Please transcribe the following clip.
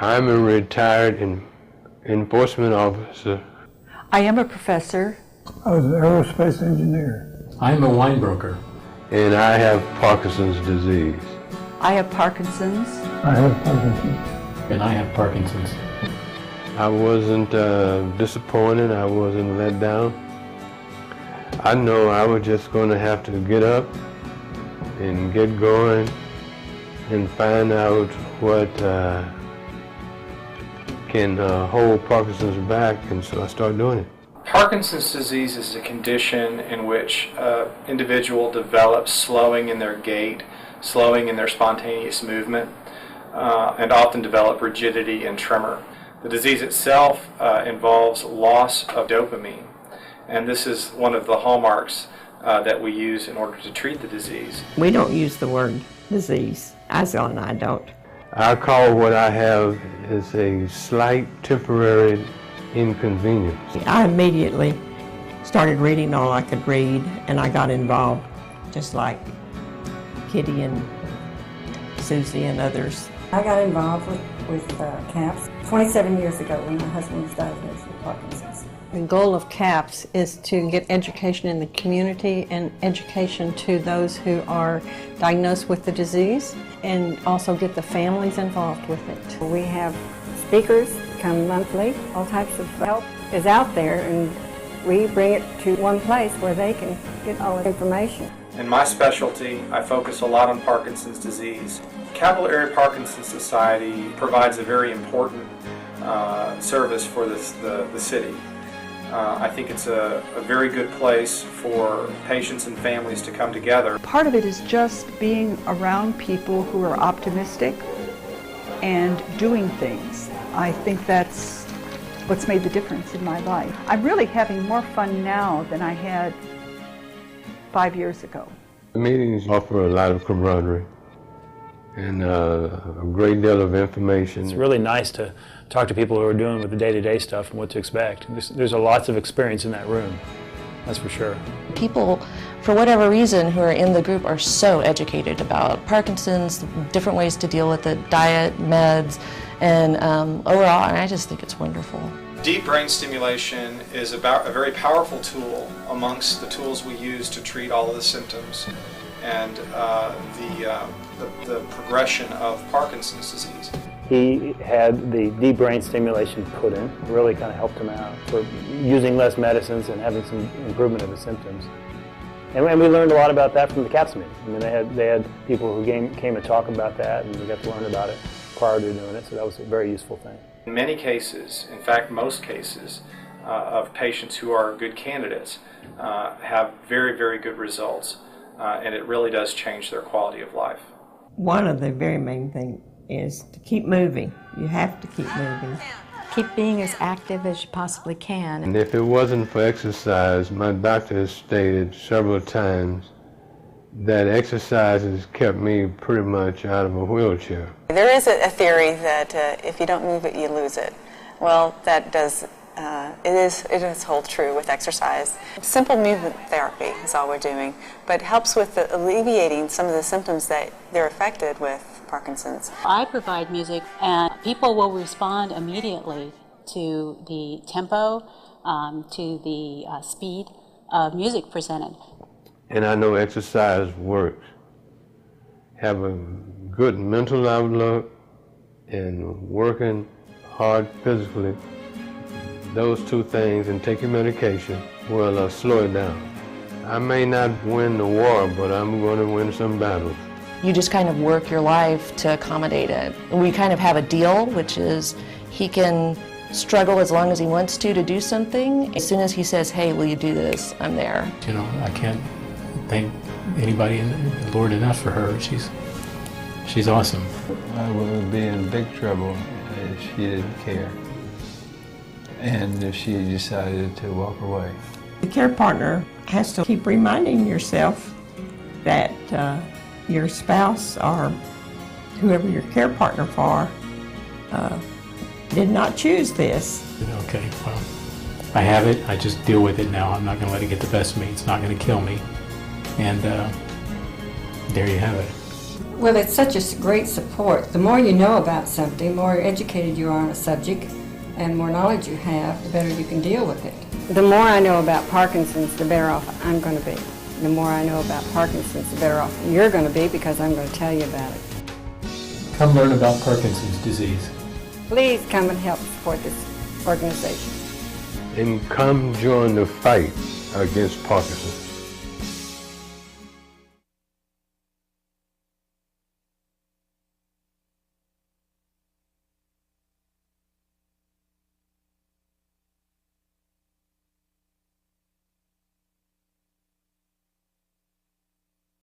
I'm a retired enforcement officer. I am a professor. I was an aerospace engineer. I am a wine broker. And I have Parkinson's disease. I have Parkinson's. I have Parkinson's. And I have Parkinson's. I wasn't disappointed. I wasn't let down. I know I was just going to have to get up and get going and find out what can hold Parkinson's back, and so I started doing it. Parkinson's disease is a condition in which an individual develops slowing in their gait, slowing in their spontaneous movement, and often develop rigidity and tremor. The disease itself involves loss of dopamine, and this is one of the hallmarks that we use in order to treat the disease. We don't use the word disease. Isel and I don't. I call what I have is a slight temporary inconvenience. I immediately started reading all I could read, and I got involved, just like Kitty and Susie and others. I got involved with CAPS 27 years ago when my husband was diagnosed with Parkinson's. The goal of CAPS is to get education in the community and education to those who are diagnosed with the disease, and also get the families involved with it. We have speakers come monthly. All types of help is out there, and we bring it to one place where they can get all the information. In my specialty, I focus a lot on Parkinson's disease. Capital Areas Parkinsons Society provides a very important service for the city. I think it's a very good place for patients and families to come together. Part of it is just being around people who are optimistic and doing things. I think that's what's made the difference in my life. I'm really having more fun now than I had 5 years ago. The meetings offer a lot of camaraderie and a great deal of information. It's really nice to talk to people who are doing with the day-to-day stuff and what to expect. There's lots of experience in that room, that's for sure. People, for whatever reason, who are in the group are so educated about Parkinson's, different ways to deal with it, diet, meds, and overall, I just think it's wonderful. Deep brain stimulation is about a very powerful tool amongst the tools we use to treat all of the symptoms and the progression of Parkinson's disease. He had the deep brain stimulation put in, really kind of helped him out for using less medicines and having some improvement of the symptoms. And we learned a lot about that from the CAPS meeting. I mean, they had people who came to talk about that, and we got to learn about it prior to doing it, so that was a very useful thing. In many cases, in fact most cases, of patients who are good candidates have very, very good results, and it really does change their quality of life. One of the very main things is to keep moving. You have to keep moving. Keep being as active as you possibly can. And if it wasn't for exercise, my doctor has stated several times that exercise has kept me pretty much out of a wheelchair. There is a theory that if you don't move it, you lose it. Well, that does, it does hold true with exercise. Simple movement therapy is all we're doing, but it helps with alleviating some of the symptoms that they're affected with Parkinson's. I provide music, and people will respond immediately to the tempo, to the speed of music presented. And I know exercise works. Have a good mental outlook and working hard physically, those two things, and take your medication will slow it down. I may not win the war, but I'm going to win some battles. You just kind of work your life to accommodate it. We kind of have a deal, which is he can struggle as long as he wants to do something. As soon as he says, hey, will you do this, I'm there. You know, I can't thank anybody in the Lord enough for her. She's awesome. I would be in big trouble if she didn't care, and if she decided to walk away. The care partner has to keep reminding yourself that your spouse or whoever your care partner for did not choose this. Okay, well, I have it. I just deal with it now. I'm not going to let it get the best of me. It's not going to kill me. And there you have it. Well, it's such a great support. The more you know about something, the more educated you are on a subject, and more knowledge you have, the better you can deal with it. The more I know about Parkinson's, the better off I'm going to be. The more I know about Parkinson's, the better off you're going to be, because I'm going to tell you about it. Come learn about Parkinson's disease. Please come and help support this organization. And come join the fight against Parkinson's.